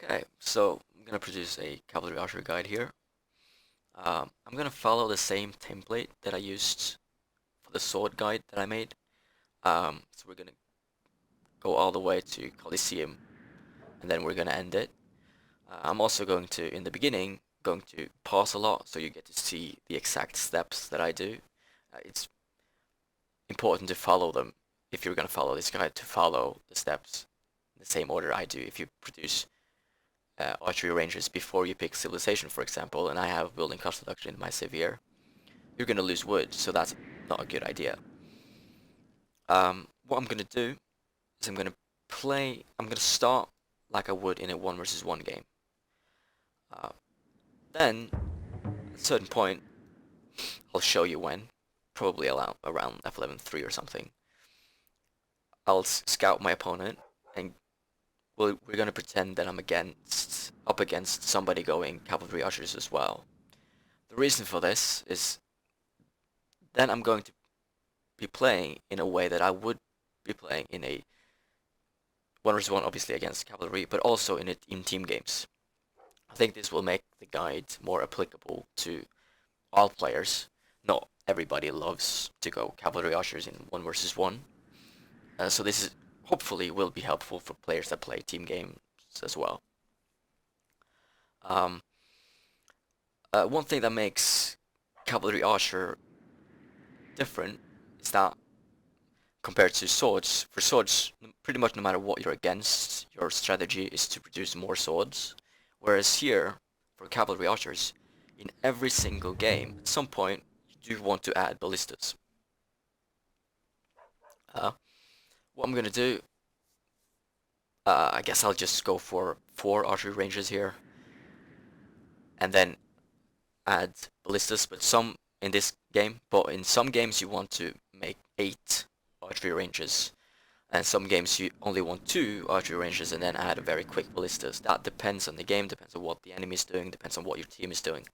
Okay, so I'm gonna produce a cavalry archer guide here. I'm gonna follow the same template that I used for the sword guide that I made. So we're gonna go all the way to Colosseum, and then we're gonna end it. I'm also going to, in the beginning, going to pause a lot so you get to see the exact steps that I do. It's important to follow them if you're gonna follow this guide, to follow the steps in the same order I do. If you produce archery ranges before you pick civilization, for example, and I have building cost reduction in my severe, you're gonna lose wood, so that's not a good idea. What I'm gonna do is I'm gonna start like I would in a 1 versus 1 game. Uh, then, at a certain point, I'll show you when, probably around F11-3 or something. I'll scout my opponent, and we're gonna pretend that I'm up against somebody going cavalry archers as well. The reason for this is then I'm going to be playing in a way that I would be playing in a 1 versus 1, obviously against cavalry, but also in team games. I think this will make the guide more applicable to all players. Not everybody loves to go cavalry archers in 1 versus 1, so this is hopefully will be helpful for players that play team games as well. Um, One thing that makes cavalry archer different is that compared to swords, for swords, pretty much no matter what you're against, your strategy is to produce more swords. Whereas here, for cavalry archers, in every single game, at some point, you do want to add ballistas. What I'm gonna do, I guess I'll just go for 4 archery ranges here, and then add ballistas, but in some games you want to make 8 archery ranges, and some games you only want 2 archery ranges and then add a very quick ballistas. That depends on the game, depends on what the enemy is doing, depends on what your team is doing.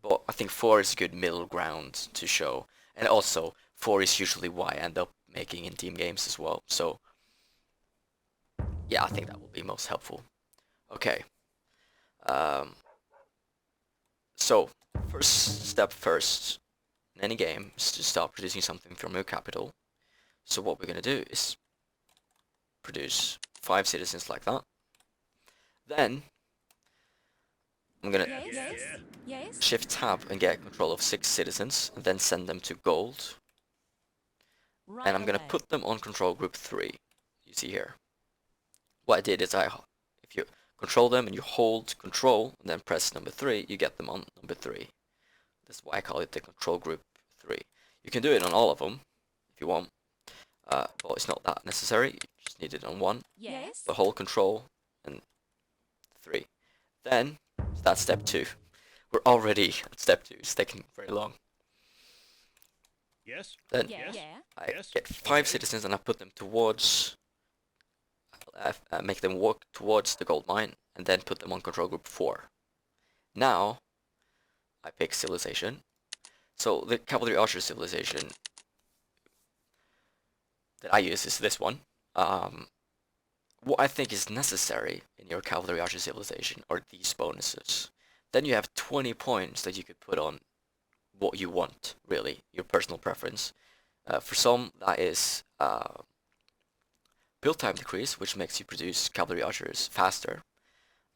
But I think 4 is a good middle ground to show, and also 4 is usually what I end up making in team games as well. So yeah, I think that will be most helpful. Okay. So first step first in any game is to start producing something from your capital. So what we're gonna do is produce 5 citizens like that. Then I'm gonna shift tab and get control of 6 citizens and then send them to gold. And I'm gonna put them on control group 3. You see here. What I did is if you control them and you hold control and then press number 3, you get them on number 3. That's why I call it the control group 3. You can do it on all of them if you want. But it's not that necessary. You just need it on 1. The whole control and 3. Then that's step 2. We're already at step 2. It's taking very long. Yes. Then I get 5 Okay. citizens and I put them towards, make them walk towards the gold mine, and then put them on control group 4. Now I pick civilization. So the cavalry archer civilization that I use is this one. What I think is necessary in your cavalry archer civilization are these bonuses. Then you have 20 points that you could put on what you want, really, your personal preference. For some, that is build time decrease, which makes you produce cavalry archers faster.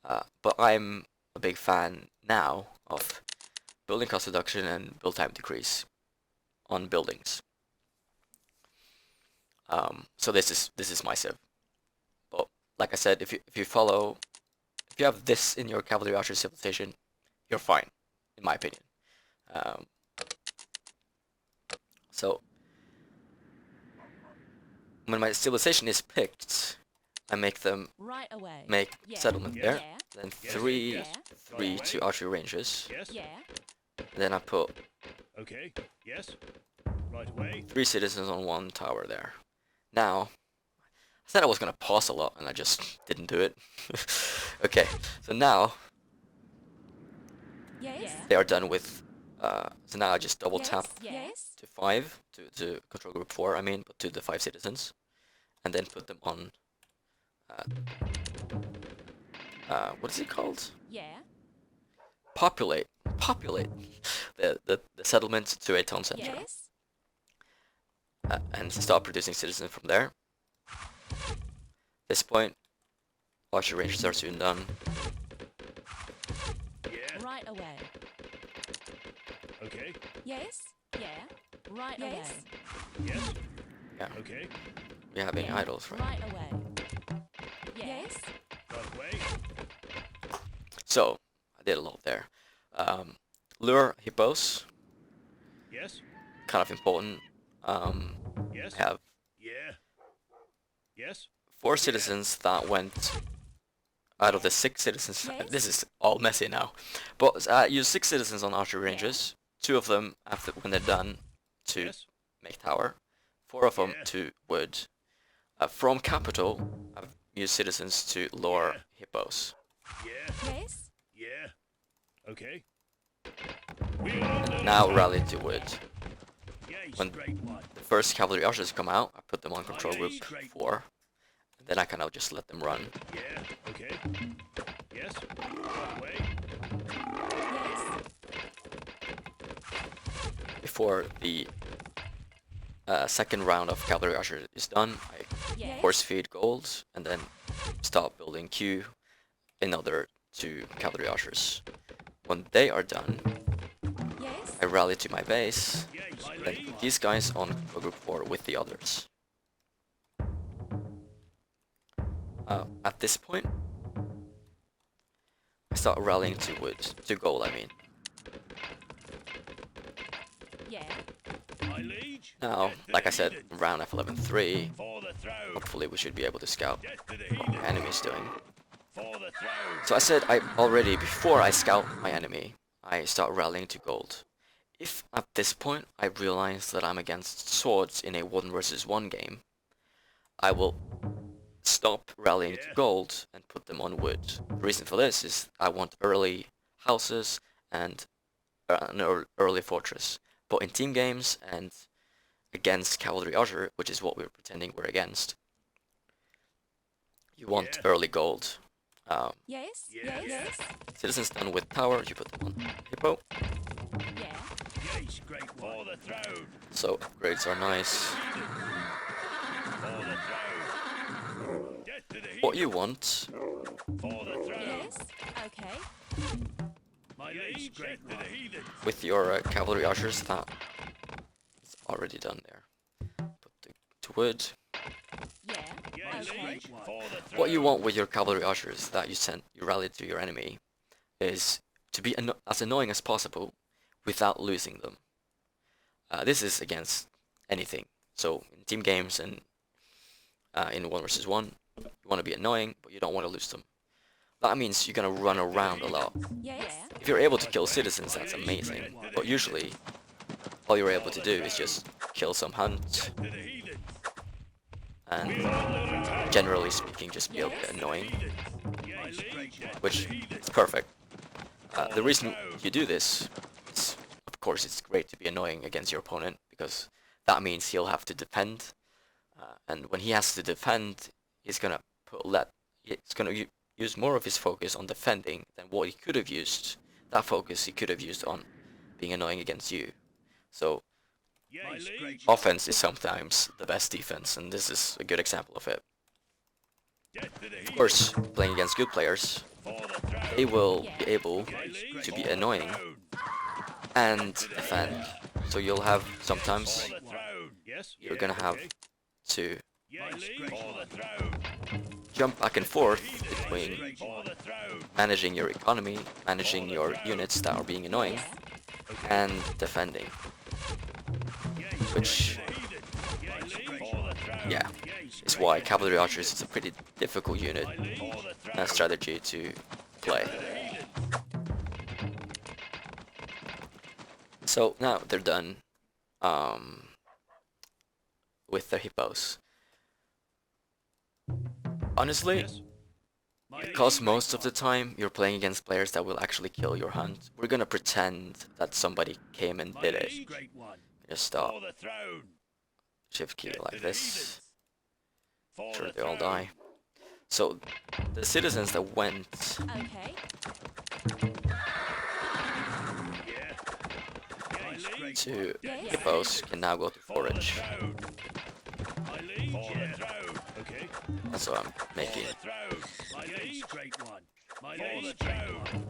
But I'm a big fan now of building cost reduction and build time decrease on buildings. So this is my civ. But like I said, if you have this in your cavalry archer civilization, you're fine, in my opinion. So when my civilization is picked, I make them make settlement Yes. there. Then Yes. 3 Yes. 3 Right to away. archery ranges. Yes. Then I put Okay. Yes. Right away. 3 citizens on 1 tower there. Now, I said I was gonna pause a lot, and I just didn't do it. Okay, so now they are done with. So now I just double tap to 5 to control group 4. I mean, but to the 5 citizens, and then put them on what is it called? Yeah. Populate the settlement to a town center, Yes. and start producing citizens from there. At this point, archer rangers are soon done. Yeah. Right away. Okay. Yes. Yeah. Right Yes. away. Yes. Yeah. Okay. We're having Yeah. idols, right? Right away. Yes. Right away. So I did a lot there. Lure hippos, Yes. kind of important. Yes. Have Yeah. Yes. 4 citizens that went out of the 6 citizens. Yes. This is all messy now, but use 6 citizens on archer ranges. 2 of them after when they're done to Yes. make tower. 4 of them Yeah. to wood. From capital, I've used citizens to lure Yeah. hippos. Yeah. Yes. Yeah. Okay. We are under Now attack. rally to wood. Yes, when- great one. The first cavalry archers come out, I put them on control group 4, and then I kind of just let them run. Yeah. Okay. Yes. Right away. Yes. Before the second round of cavalry archers is done, I Yes. force feed gold and then start building queue another 2 cavalry archers. When they are done, Yes. I rally to my base, Yes, my then liege. put these guys on control group 4 with the others. At this point, I start rallying to wood, to gold I mean. Yeah. My liege. Now, Death to like the I said, heathen. round F11-3, For the throne. hopefully we should be able to scout Death to the what heathen. the enemy's doing. For the throne. So I said I already, before I scout my enemy, I start rallying to gold. If at this point I realize that I'm against swords in a 1 versus 1 game, I will stop rallying to Yeah. gold and put them on wood. The reason for this is I want early houses and an early fortress. But in team games and against cavalry archer, which is what we're pretending we're against, you want Yeah. early gold. Yes. Yeah. Yes. Citizens done with tower, you put them on hippo. Yeah. Yes, great one. For the throne. So upgrades are nice. For the throne. Death to the heathen. What you want, For the throne. Yes. Okay. My liege. Death to the heathen. with your cavalry archers, that is already done there. Put the to wood. Yeah. Yes, Okay. liege. For the throne. What you want with your cavalry archers that you rally to your enemy is to be as annoying as possible without losing them. This is against anything. So in team games and in 1 versus 1, you want to be annoying, but you don't want to lose them. That means you're gonna run around a lot. Yes. If you're able to kill citizens, that's amazing. But usually, all you're able to do is just kill some hunt, Death to the heathen. and We are under attack. generally speaking, just be a bit Yes. annoying, Yes, liege. Death to which the heathen. is perfect. The reason you do this is, of course, it's great to be annoying against your opponent, because that means he'll have to defend, and when he has to defend, he's gonna use more of his focus on defending than what he could have used. That focus he could have used on being annoying against you. So Yes, great. offense is sometimes the best defense, and this is a good example of it. Death to the Of heathen. course, playing against good players, For the throne. they will Yeah. be able Yes, great. to be For the annoying throne. and defend. So you'll have sometimes For the throne. Yes. you're yeah, gonna have okay. to Yes, great. For the throne. jump back and forth Heathen. between Great. For the throne. managing your economy, managing your units that are being annoying, Yeah. and defending. Yes, Which- great. For the heathen. Yes, great. For the throne. Yeah, Yes, it's great. why cavalry archers is a pretty difficult unit My liege. For the throne. strategy to play. To the heathen. So now they're done with their hippos. Honestly, Yes. My because liege. most of the time you're playing against players that will actually kill your hunt, we're gonna pretend that somebody came and My did it. liege. Great one. Just stop, For the throne. shift key Death to like the this. heathen. For Sure the they all throne. die. So the citizens that went Okay. Yeah. My lead. to Yes. the post can now go to For the forage. throne. My lead. For the throne. Okay. Also, I'm For making the throne. My lead. Great one. My lead. For the throne.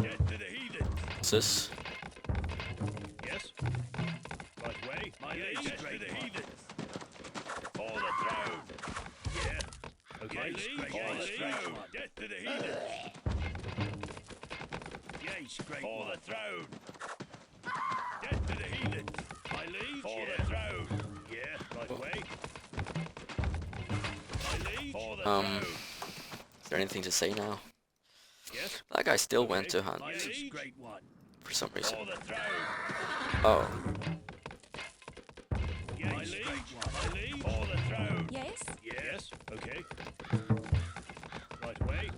Get to the heathen. this. Yes. Right way. My lead. Get to the heathen. For the throne. Yeah. Okay. My lead. For the throne. Get to the heathen. Yes. Great for the throne. Get to the heathen. My lead. For the throne. Yeah. Right way. My lead. For the throne. Is there anything to say now? Yes. That guy still went to hunt My lead. Great one. for some reason. For the throne. Oh, Yes. My lead. My lead. For the throne. Yes. Yes. Okay. Right way.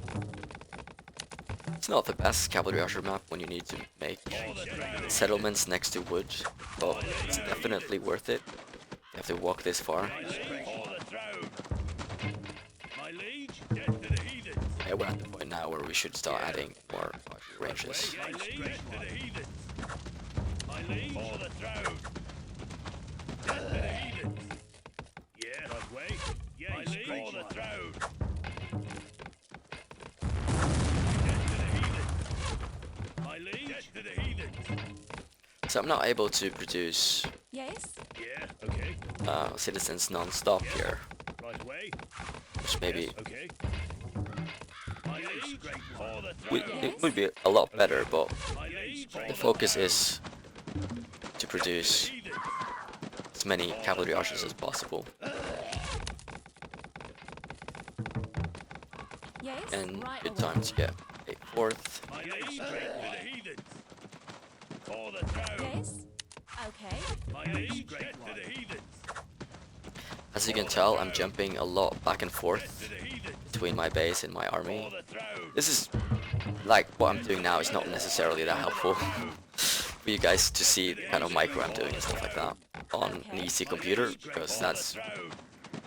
it's not the best cavalry usher map when you need to make For the throne. settlements next to wood, but it's definitely worth it. You have to walk this far. My lead. For the throne. My lead. Get to the heathen. Yeah, we're at the point now where we should start adding more archery ranges. My lead. Get to the heathen. My lead. For the throne. Get to the heathen. Yeah. Right way. Yes. My lead. For the throne. Get to the heathen. My lead. Get to the heathen. So I'm not able to produce Yes. Yeah. Okay. citizens non-stop here, Right way. which maybe Okay. My lead. Great for the would, throne. it would be a lot better, but My lead. For the focus is to produce heathen. as many cavalry archers as possible. Yes. And Right good away. time to get a fourth. My lead. Straight to the heathen. For the throne. Yes. Okay. My lead. Straight to the heathen. As you can tell, I'm jumping a lot back and To forth the heathen. between my base and my For army. the throne. This is, like, what I'm doing now is not necessarily that helpful for you guys to see the kind of micro I'm doing and stuff like that on an easy computer, because that's Throne.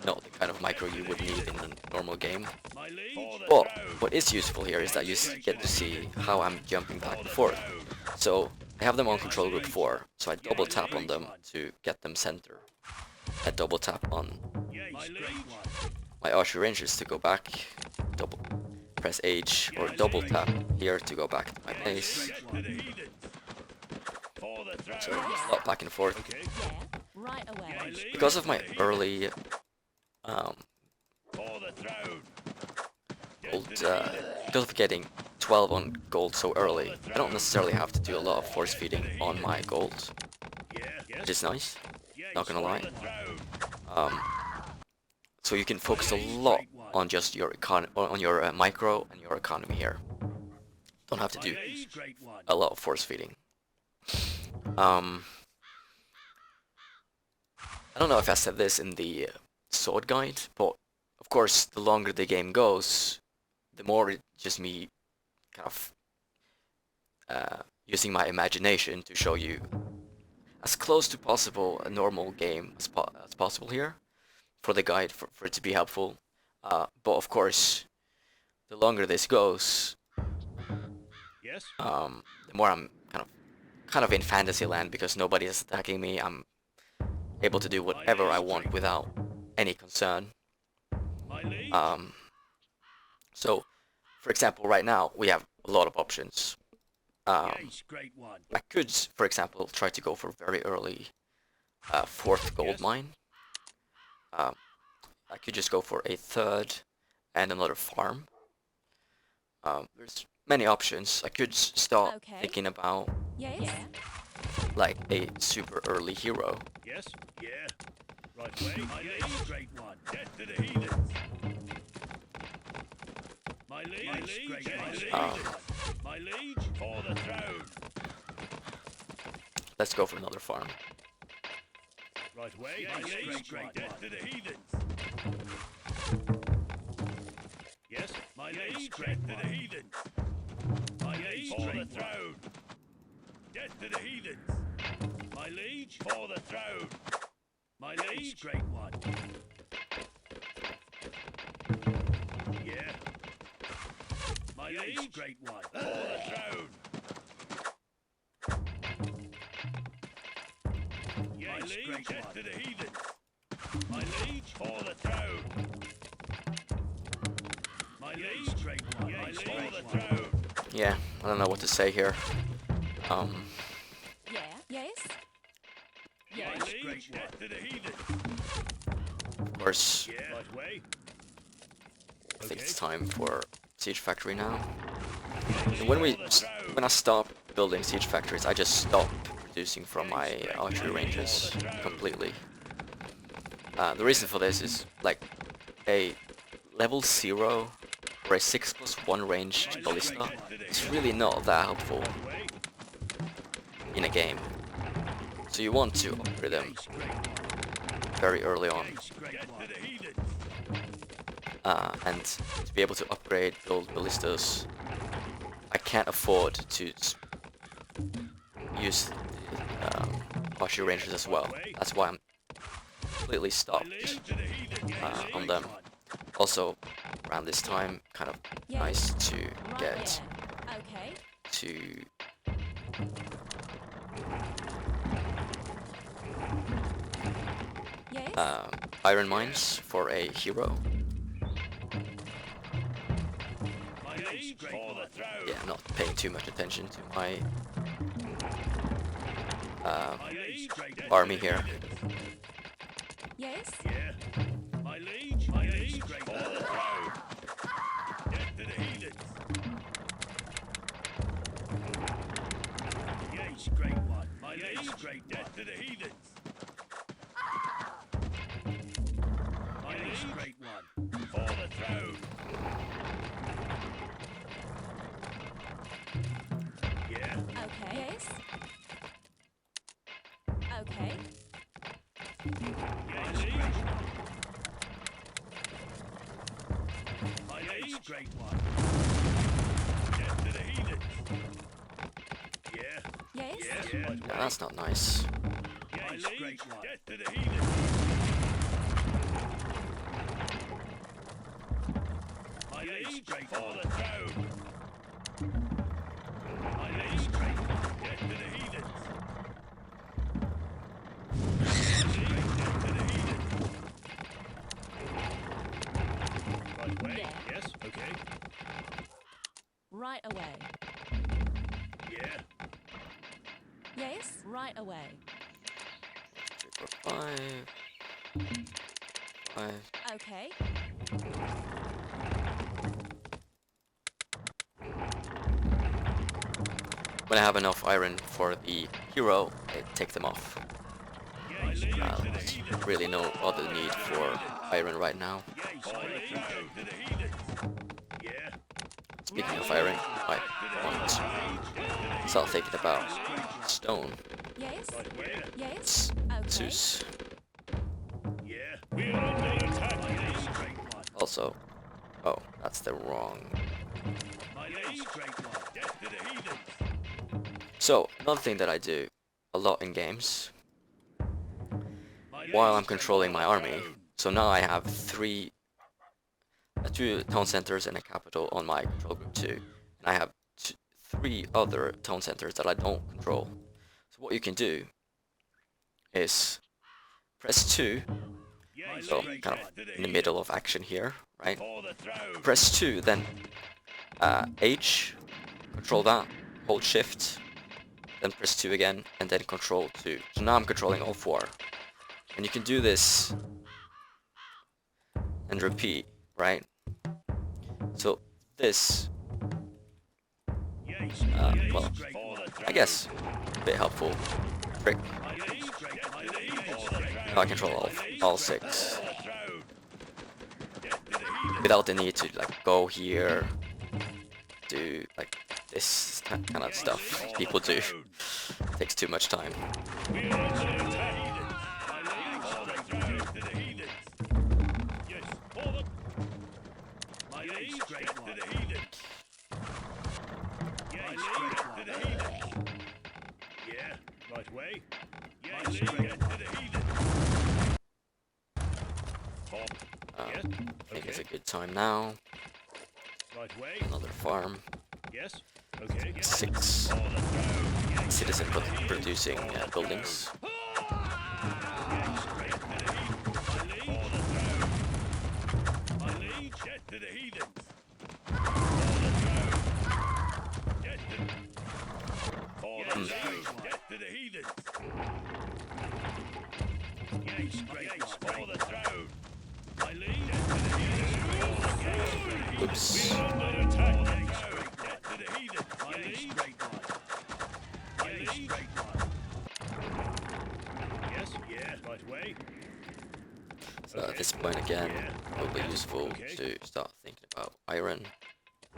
not the kind of micro you would need in a normal game. My lead. For the But throne. what is useful here is that you get to see how I'm jumping back and forth. So I have them on control group 4, so I double tap on them to get them center. I double tap on Yes. My lead. my archery rangers to go back, double press H or double tap here to go back to my base. Get to the heathen. For the throne. So a lot back and forth. Okay. Yeah. Right away. My lead. Because of my early For the throne. gold, because of getting 12 on gold so early, I don't necessarily have to do a lot of force feeding on my gold, Yeah. Yes. which is nice, Yes. not gonna lie. For the throne. So you can focus a lot on just your on your micro and your economy here. Don't have to do Straight one. a lot of force feeding. I don't know if I said this in the sword guide, but of course, the longer the game goes, the more it's just me kind of using my imagination to show you as close to possible a normal game as possible here for the guide, for it to be helpful. But of course, the longer this goes, Yes. the more I'm kind of in fantasy land because nobody is attacking me. I'm able to do whatever I want without any concern. My lead. So, for example, right now we have a lot of options. Yes. Great one. I could, for example, try to go for very early fourth gold Yes. mine. I could just go for a third and another farm. There's many options. I could start Okay. thinking about Yes. Yeah. like a super early hero. Yes. Yeah. Right way. My lead. Straight one. Get to the heathens. My lead. My lead. My lead. My lead. For the throne. Let's go for another farm. Right way. My lead. Straight. Get to the heathens. Yes. My lead. Straight to the heathens. My lead. For the throne. Get to the heathens. My lead. For the throne. My lead. Straight one. My liege, great one. For the throne. Yes, my liege, death to the heathen. My liege, for the throne. My liege, great one. Yes, my liege, for the throne. Yeah, I don't know what to say here. Yeah. Yes. Yes, liege, death to the heathen. Of course, Yeah. Right way. I think it's time for Siege Factory now. And when I stop building Siege Factories, I just stop producing from my archery ranges completely. The reason for this is, like, a level 0 or a 6+1 ranged ballista is really not that helpful in a game. So you want to upgrade them very early on. And to be able to upgrade build ballistas, I can't afford to use archery rangers as well. That's why I'm completely stopped on them. Also, around this time, kind of nice to get Okay. to Yes. iron mines for a hero. Yeah, I'm not paying too much attention to my army here. Yes. Yeah. My liege, great for the throne. Death to the heathens. Yes, great one. My liege, great death to the heathens. My liege, great one. For the throne. Yeah. Okay. Yes. Okay. My liege. My liege, great one. Death to the heathens. Yeah. Yes. Yeah. Yeah, that's not nice. My liege, death to the heathens. My liege, great for the throne. My liege, great death to the heathens. Death to the heathens. Right way. Yeah. Yes. Okay. Right away. Yeah. Yes. Right away. 3, 4, 5. Okay. When I have enough iron for the hero, I take them off. Yes. There's really no other need for iron right now. Yes. For the throne to the heathens. Yeah. Speaking of iron, I want to start thinking about stone. Yes. Yeah. Yes. Okay. Zeus. Yeah. We're under attack. My liege, great one. Also, oh, that's the wrong. My liege, great one. Death to the heathens. So, another thing that I do a lot in games, My while liege, I'm controlling my army, throne. so now I have 2 town centers and a capital on my control group 2, and I have 3 other town centers that I don't control. So what you can do is press 2, Yes, so great kind death of to the in the middle heathens. of action here, right? For the throne. Press 2, then H, control that, hold shift, then press 2 again, and then control 2. So now I'm controlling all 4. And you can do this and repeat, right? So this, Yes, well, great for the I throne. guess a bit helpful trick. My liege, great for the heathens. Now I control all 6 For the throne. Death to the heathens. without the need to like go here, do like this kind of stuff people do. Takes too much time. We're under attack. My liege, for the throne to the heathens. Yes, for the. My liege, great to the heathens. Yes, great to the heathens. Yeah, right way. Yes, great to the heathens. I think it's a good time now. Right way. Another farm. Yes. Okay. Yes. 6 For the throne. Yes. citizen producing buildings. Yes, great to the heathens. My liege. For the throne. My liege. Death to the heathens. For the throne. Death to For the throne. Death to the heathens. Yes, great for the throne. My liege. Death to the heathens. For the throne. Oops. We are under attack. Yes, great death to the heathens. My liege. Great one. My liege. Great one. Yes, yeah, right way. So at this point again, it will be useful to start thinking about iron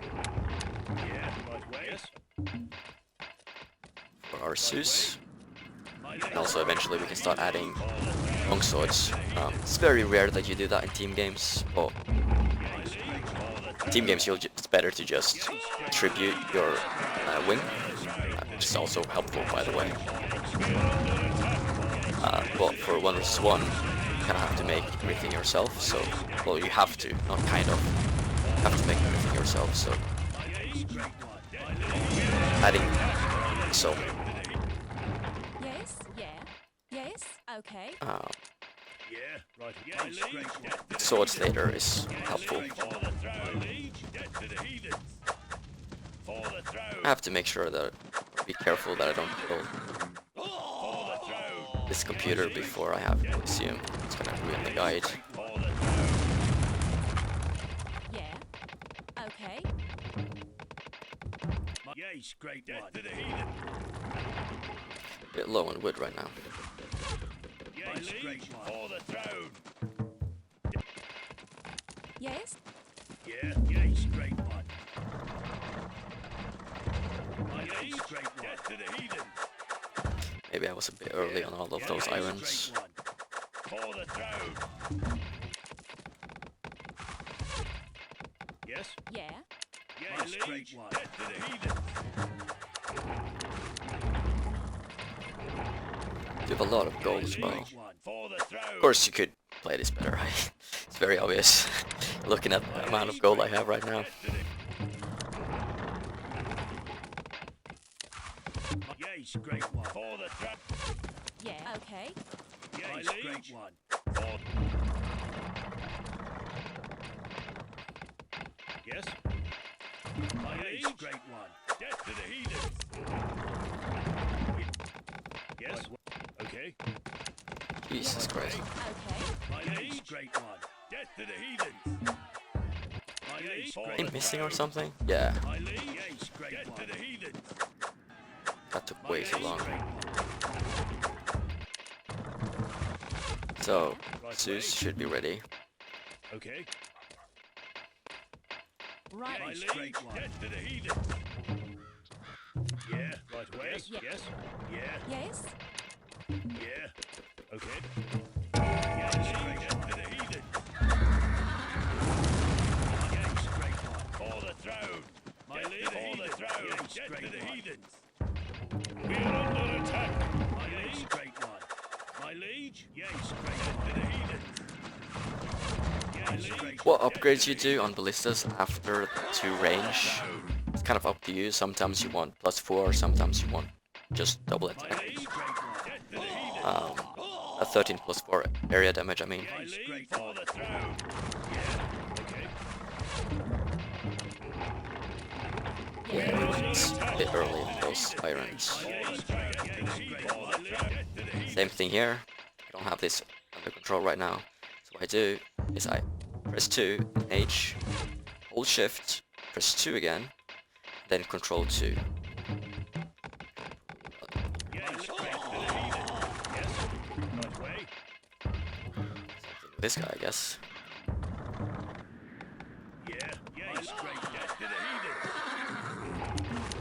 Yeah, right way. Yes. for our Zeus. My And also eventually we can start adding long swords. It's very rare that you do that in team games, but in team games it's better to just tribute your wing, which is also helpful by the way. But for 1 versus 1, you kind of have to make everything yourself, so, well, you have to, not kind of, have to make everything yourself, so adding so Yes. Yeah. Yes. Okay. Yeah, right. Yes, great one. swords later is helpful. For the throne. Death to the heathens. For the throne. I have to make sure that, be careful that I don't kill For the throne. this computer before I have Elysium. It's gonna ruin the guide. For the throne. Yeah. Okay. Yes, great death to the heathen. A bit low on wood right now. Yes, great one. For the throne. Yes. Yeah, yes, great one. Yes, great one. Death to the heathen. Maybe I was a bit early on all of those Yes, irons. great one. For the throne. Yes. Yeah. Yes, great one. Death to the heathen. You have a lot of gold as well. For the throne. Of course you could play this better, right? It's very obvious. Looking at the amount of gold I have right now. Yes, great one. For the throne. Yeah. Okay. Yes, great one. For Yes. My liege, great one. Death to the heathens. Yes. Okay. Jesus Christ. Okay. My liege, great one. Death to the heathens. My liege, Am I missing or something? Yeah, My liege, yes, great death to the heathens. that took way too long. Great one. So, Zeus should be ready. Okay. Right. My liege, death to the heathens. Yeah. Right way. Yes. Yes. Yeah. Yes. Yeah. Okay. Yes, great death to the heathens. Yes, great one. For the throne. My liege, for the throne. Yes, death to the heathens. We are under attack. My liege, great one. My liege, yes, great death to the heathens. Yes, great. What upgrades you do on ballistas after the 2 range? It's kind of up to you. Sometimes you want +4, sometimes you want just double My attack. liege, great one. Death to the heathens. A 13 +4 area damage, I mean. Yes, great for the throne. Yeah. Okay. Yeah, it's a bit early on those irons. Yes, great for the throne. Same thing here. I don't have this under control right now. So what I do is I press 2, H, hold shift, press 2 again, then control 2. Yes, great for the heathen. Yes. Right way. This guy, I guess. Yeah. Yes, great death to the heathen.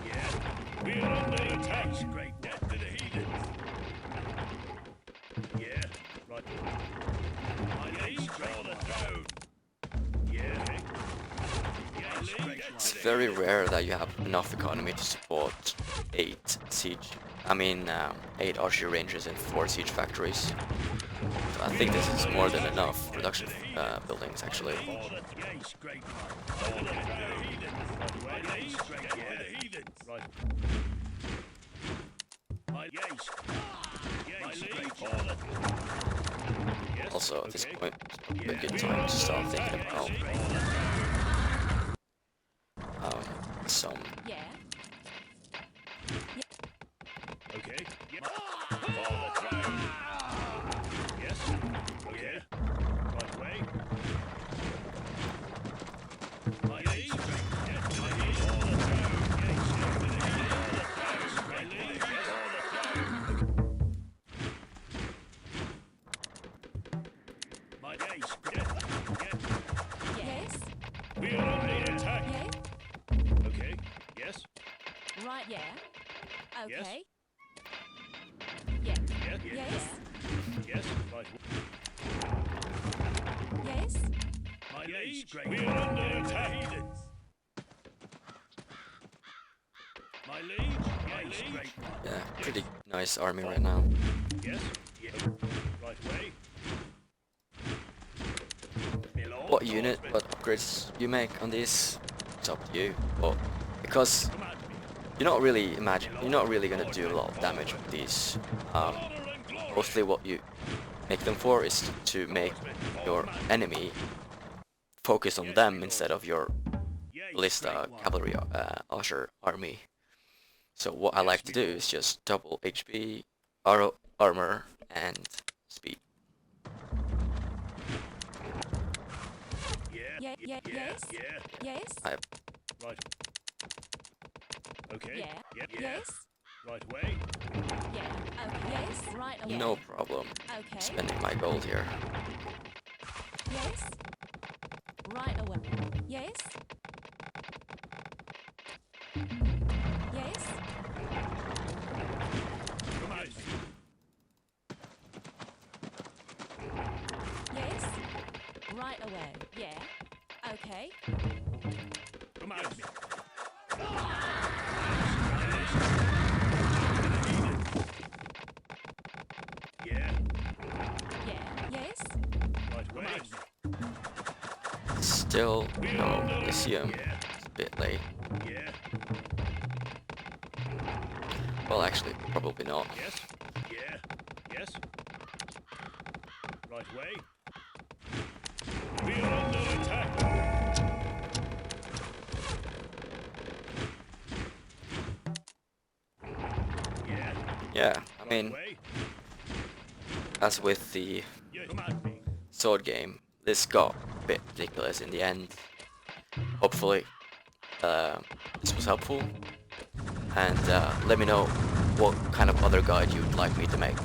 Yeah. We are under attack. Great death to the heathen. Yeah. Right. My liege for the throne. Yeah. Okay. Yes, great It's very rare that you have enough economy to support 8 siege. I mean, 8 archery ranges and 4 siege factories. So I think this is more than enough production buildings actually. Yes, great one. All the heathens. My liege, great the heathens. Right. My yes. Yes, great all the. Yes. Also, at this Okay. point, it's probably a good time to start thinking about some Yeah. Okay. Yeah. All the throne. Yes. Okay. Right way. My liege. Yes, my liege. All the throne. Yes, all the throne. My liege. Yes, all the throne. My liege. Yes. Yes. Yes. We are under attack. Yeah. Okay. Yes. Right. Yeah. Yes. Okay. Yeah. Yes. Yes. Yes. Right. Yes. My liege. We are under attack. Heathens. My liege. My liege. yeah, pretty nice army right now. Yes. Yeah. Right way. What unit, what upgrades you make on these, it's up to you. But because Come at me. you're not really gonna do a lot of damage with these. Honor and glory. Mostly what you make them for is to make your enemy focus on them instead of your Yes, ballista great one. cavalry archer army. So what I like to do is just double HP, armor, and speed. Yeah. Yeah. Yes. Yeah. Yes. Right. Okay. Yeah. Yeah. Yes. Right way. Yeah. Okay. Yes. Right away. No problem Okay. spending my gold here. Yes. Right away. Yes. Yes. Come at me. Yes. Right away. Yeah. Okay. Come at me. Yeah. Yeah. Yes. Right way. Still no Lyceum. Yeah. It's a bit late. Yeah. Well, actually, probably not. Yes. Yeah. Yes. Right way. We are under attack. Yeah. Yeah, I mean, Right way. as with the Yeah. Come at me. sword game, this got a bit ridiculous in the end. Hopefully, this was helpful. And let me know what kind of other guide you'd like me to make.